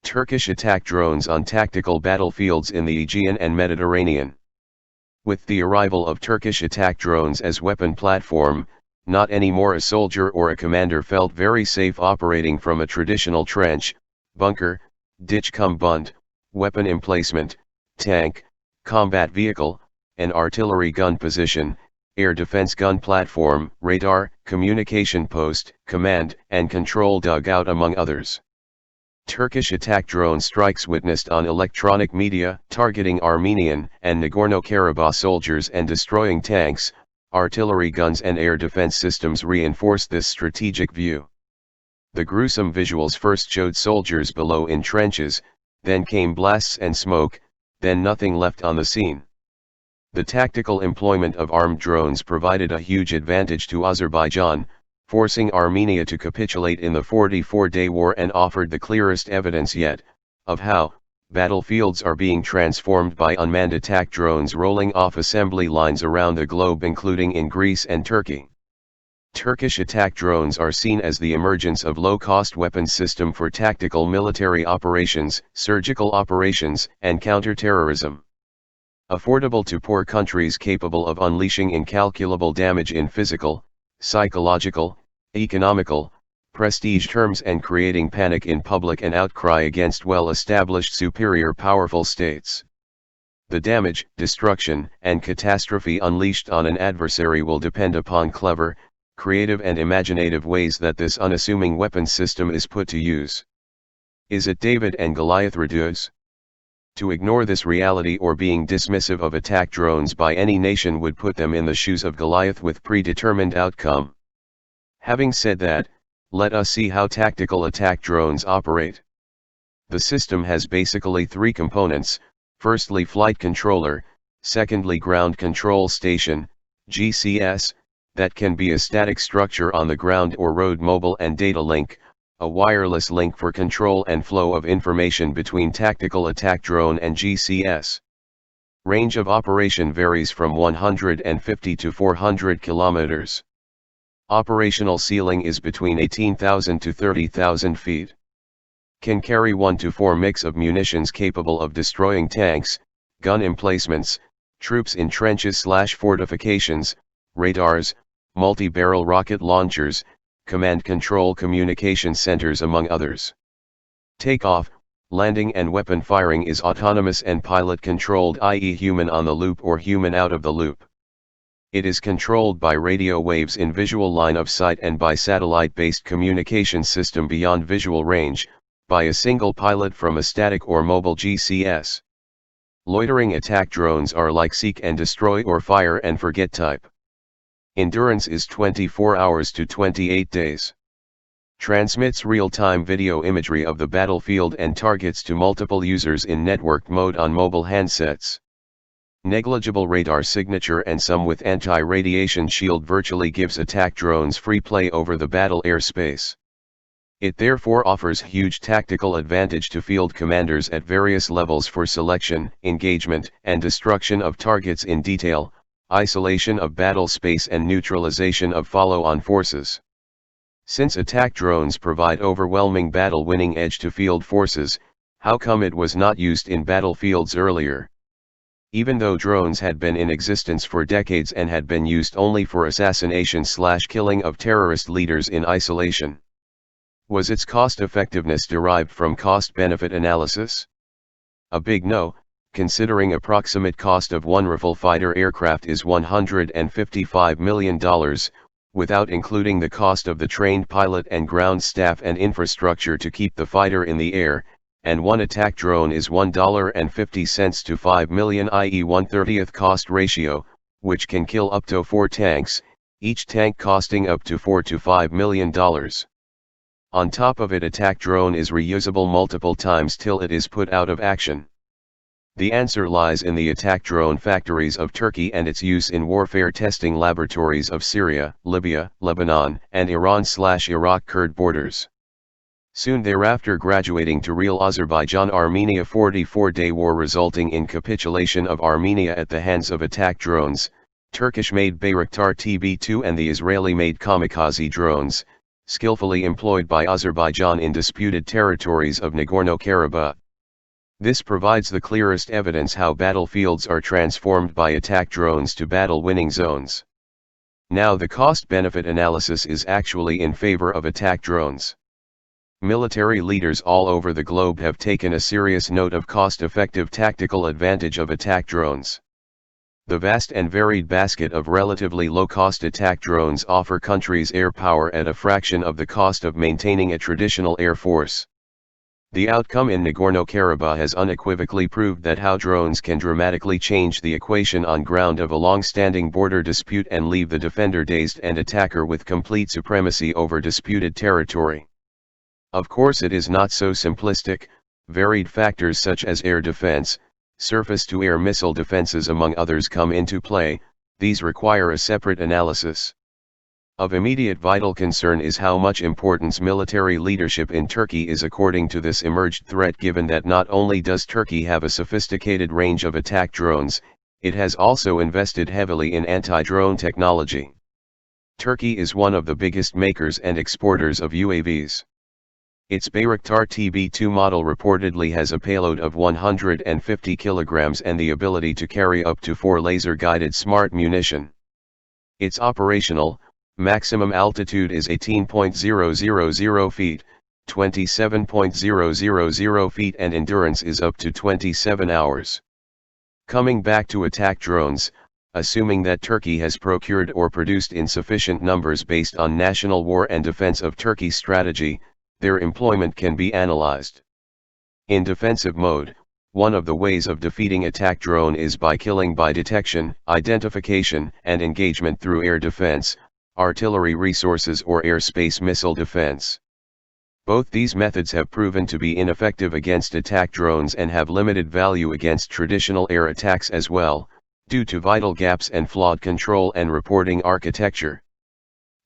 Turkish attack drones on tactical battlefields in the Aegean and Mediterranean. With the arrival of Turkish attack drones as weapon platform, not anymore a soldier or a commander felt very safe operating from a traditional trench, bunker, ditch-cum-bunt, weapon emplacement, tank, combat vehicle, an artillery gun position, air defense gun platform, radar, communication post, command and control dugout among others. Turkish attack drone strikes witnessed on electronic media targeting Armenian and Nagorno-Karabakh soldiers and destroying tanks, artillery guns and air defense systems reinforce this strategic view. The gruesome visuals first showed soldiers below in trenches, then came blasts and smoke, then nothing left on the scene. The tactical employment of armed drones provided a huge advantage to Azerbaijan, forcing Armenia to capitulate in the 44-day war, and offered the clearest evidence yet, of how battlefields are being transformed by unmanned attack drones rolling off assembly lines around the globe, including in Greece and Turkey. Turkish attack drones are seen as the emergence of low-cost weapons system for tactical military operations, surgical operations, and counter-terrorism. Affordable to poor countries capable of unleashing incalculable damage in physical, psychological, economical, prestige terms, and creating panic in public and outcry against well-established superior powerful states. The damage, destruction, and catastrophe unleashed on an adversary will depend upon clever, creative and imaginative ways that this unassuming weapons system is put to use. Is it David and Goliath reduce? To ignore this reality or being dismissive of attack drones by any nation would put them in the shoes of Goliath with predetermined outcome. Having said that, let us see how tactical attack drones operate. The system has basically three components: firstly flight controller, secondly ground control station, GCS, that can be a static structure on the ground or road, mobile and data link, a wireless link for control and flow of information between tactical attack drone and GCS. Range of operation varies from 150 to 400 kilometers. Operational ceiling is between 18,000 to 30,000 feet. Can carry 1 to 4 mix of munitions capable of destroying tanks, gun emplacements, troops in trenches/fortifications, radars, multi-barrel rocket launchers, command control communication centers among others. Takeoff, landing and weapon firing is autonomous and pilot controlled, i.e. human on the loop or human out of the loop. It is controlled by radio waves in visual line of sight and by satellite-based communication system beyond visual range, by a single pilot from a static or mobile GCS. Loitering attack drones are like seek and destroy or fire and forget type. Endurance is 24 hours to 28 days. Transmits real-time video imagery of the battlefield and targets to multiple users in networked mode on mobile handsets. Negligible radar signature and some with anti-radiation shield virtually gives attack drones free play over the battle airspace. It therefore offers huge tactical advantage to field commanders at various levels for selection, engagement, and destruction of targets in detail, isolation of battle space and neutralization of follow-on forces. Since attack drones provide overwhelming battle-winning edge to field forces, how come it was not used in battlefields earlier? Even though drones had been in existence for decades and had been used only for assassination/killing of terrorist leaders in isolation. Was its cost-effectiveness derived from cost-benefit analysis? A big no, considering approximate cost of one Rafale fighter aircraft is $155 million, without including the cost of the trained pilot and ground staff and infrastructure to keep the fighter in the air, and one attack drone is $1.50 to $5 million, i.e. 1/30th cost ratio, which can kill up to 4 tanks, each tank costing up to $4 to $5 million. On top of it, attack drone is reusable multiple times till it is put out of action. The answer lies in the attack drone factories of Turkey and its use in warfare testing laboratories of Syria, Libya, Lebanon, and Iran/Iraq Kurd borders. Soon thereafter graduating to real Azerbaijan-Armenia 44-day war, resulting in capitulation of Armenia at the hands of attack drones, Turkish-made Bayraktar TB2 and the Israeli-made kamikaze drones, skillfully employed by Azerbaijan in disputed territories of Nagorno-Karabakh. This provides the clearest evidence how battlefields are transformed by attack drones to battle-winning zones. Now the cost-benefit analysis is actually in favor of attack drones. Military leaders all over the globe have taken a serious note of cost-effective tactical advantage of attack drones. The vast and varied basket of relatively low-cost attack drones offer countries air power at a fraction of the cost of maintaining a traditional air force. The outcome in Nagorno-Karabakh has unequivocally proved that how drones can dramatically change the equation on ground of a long-standing border dispute and leave the defender dazed and attacker with complete supremacy over disputed territory. Of course, it is not so simplistic. Varied factors such as air defense, surface-to-air missile defenses among others come into play. These require a separate analysis. Of immediate vital concern is how much importance military leadership in Turkey is according to this emerged threat, given that not only does Turkey have a sophisticated range of attack drones, it has also invested heavily in anti-drone technology. Turkey is one of the biggest makers and exporters of UAVs. Its Bayraktar TB2 model reportedly has a payload of 150 kilograms and the ability to carry up to 4 laser-guided smart munition. Its operational maximum altitude is 18.000 feet, 27.000 feet, and endurance is up to 27 hours. Coming back to attack drones, assuming that Turkey has procured or produced in sufficient numbers based on national war and defense of Turkey's strategy, their employment can be analyzed. In defensive mode, one of the ways of defeating attack drone is by killing by detection, identification, and engagement through air defense, artillery resources, or airspace missile defense. Both these methods have proven to be ineffective against attack drones and have limited value against traditional air attacks as well, due to vital gaps and flawed control and reporting architecture.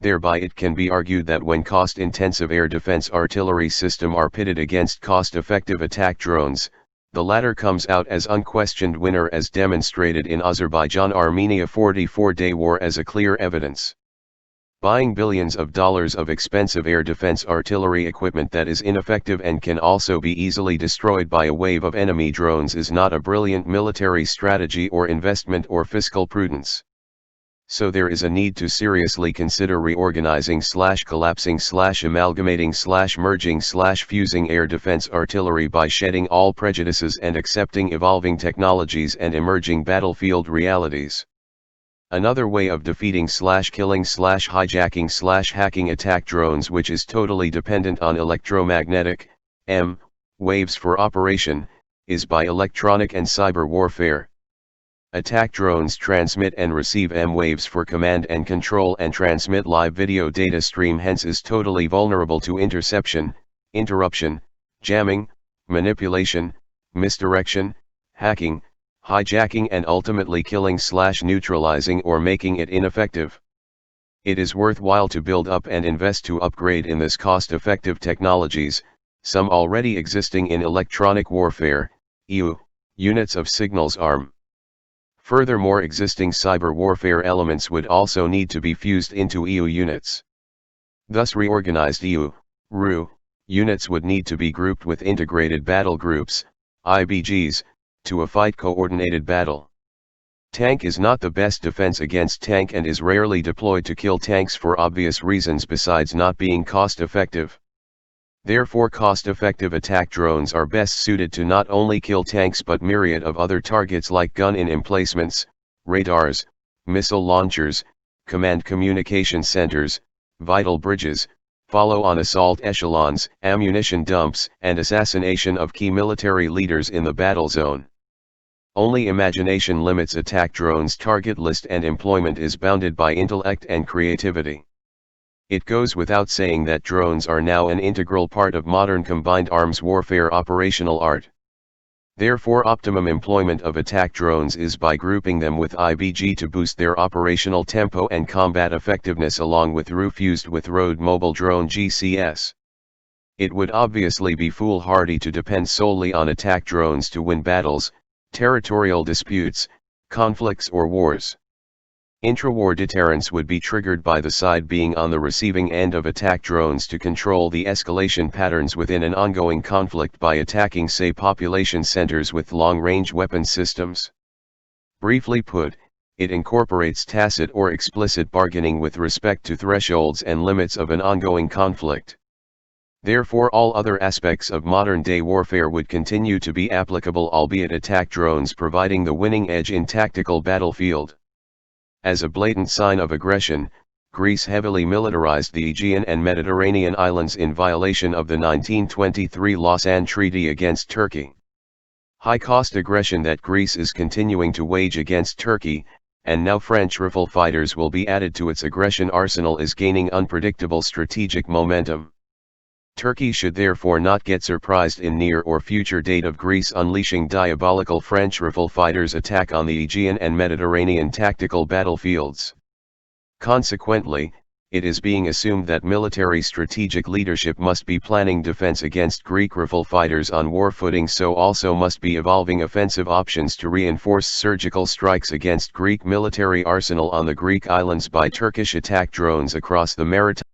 Thereby it can be argued that when cost-intensive air defense artillery systems are pitted against cost-effective attack drones, the latter comes out as unquestioned winner, as demonstrated in Azerbaijan-Armenia 44-day war as a clear evidence. Buying billions of dollars of expensive air defense artillery equipment that is ineffective and can also be easily destroyed by a wave of enemy drones is not a brilliant military strategy or investment or fiscal prudence. So there is a need to seriously consider reorganizing / collapsing / amalgamating / merging / fusing air defense artillery by shedding all prejudices and accepting evolving technologies and emerging battlefield realities. Another way of defeating / killing / hijacking / hacking attack drones, which is totally dependent on electromagnetic waves for operation, is by electronic and cyber warfare. Attack drones transmit and receive waves for command and control and transmit live video data stream, hence is totally vulnerable to interception, interruption, jamming, manipulation, misdirection, hacking, hijacking, and ultimately killing / neutralizing or making it ineffective. It is worthwhile to build up and invest to upgrade in this cost-effective technologies, some already existing in electronic warfare, units of signals arm. Furthermore, existing cyber warfare elements would also need to be fused into units. Thus reorganized RU units would need to be grouped with integrated battle groups, IBGs, to a fight coordinated battle. Tank is not the best defense against tank and is rarely deployed to kill tanks for obvious reasons besides not being cost effective. Therefore, cost-effective attack drones are best suited to not only kill tanks but myriad of other targets like gun-in emplacements, radars, missile launchers, command communication centers, vital bridges, follow-on assault echelons, ammunition dumps, and assassination of key military leaders in the battle zone. Only imagination limits attack drones' target list, and employment is bounded by intellect and creativity. It goes without saying that drones are now an integral part of modern combined arms warfare operational art. Therefore, optimum employment of attack drones is by grouping them with IBG to boost their operational tempo and combat effectiveness, along with RU fused with Road Mobile Drone GCS. It would obviously be foolhardy to depend solely on attack drones to win battles, territorial disputes, conflicts, or wars. Intra-war deterrence would be triggered by the side being on the receiving end of attack drones to control the escalation patterns within an ongoing conflict by attacking, say, population centers with long-range weapon systems. Briefly put, it incorporates tacit or explicit bargaining with respect to thresholds and limits of an ongoing conflict. Therefore, all other aspects of modern-day warfare would continue to be applicable, albeit attack drones providing the winning edge in tactical battlefield. As a blatant sign of aggression, Greece heavily militarized the Aegean and Mediterranean islands in violation of the 1923 Lausanne Treaty against Turkey. High-cost aggression that Greece is continuing to wage against Turkey, and now French Rifle fighters will be added to its aggression arsenal, is gaining unpredictable strategic momentum. Turkey should therefore not get surprised in near or future date of Greece unleashing diabolical French Rifle fighters' attack on the Aegean and Mediterranean tactical battlefields. Consequently, it is being assumed that military strategic leadership must be planning defense against Greek Rifle fighters on war footing, so also must be evolving offensive options to reinforce surgical strikes against Greek military arsenal on the Greek islands by Turkish attack drones across the maritime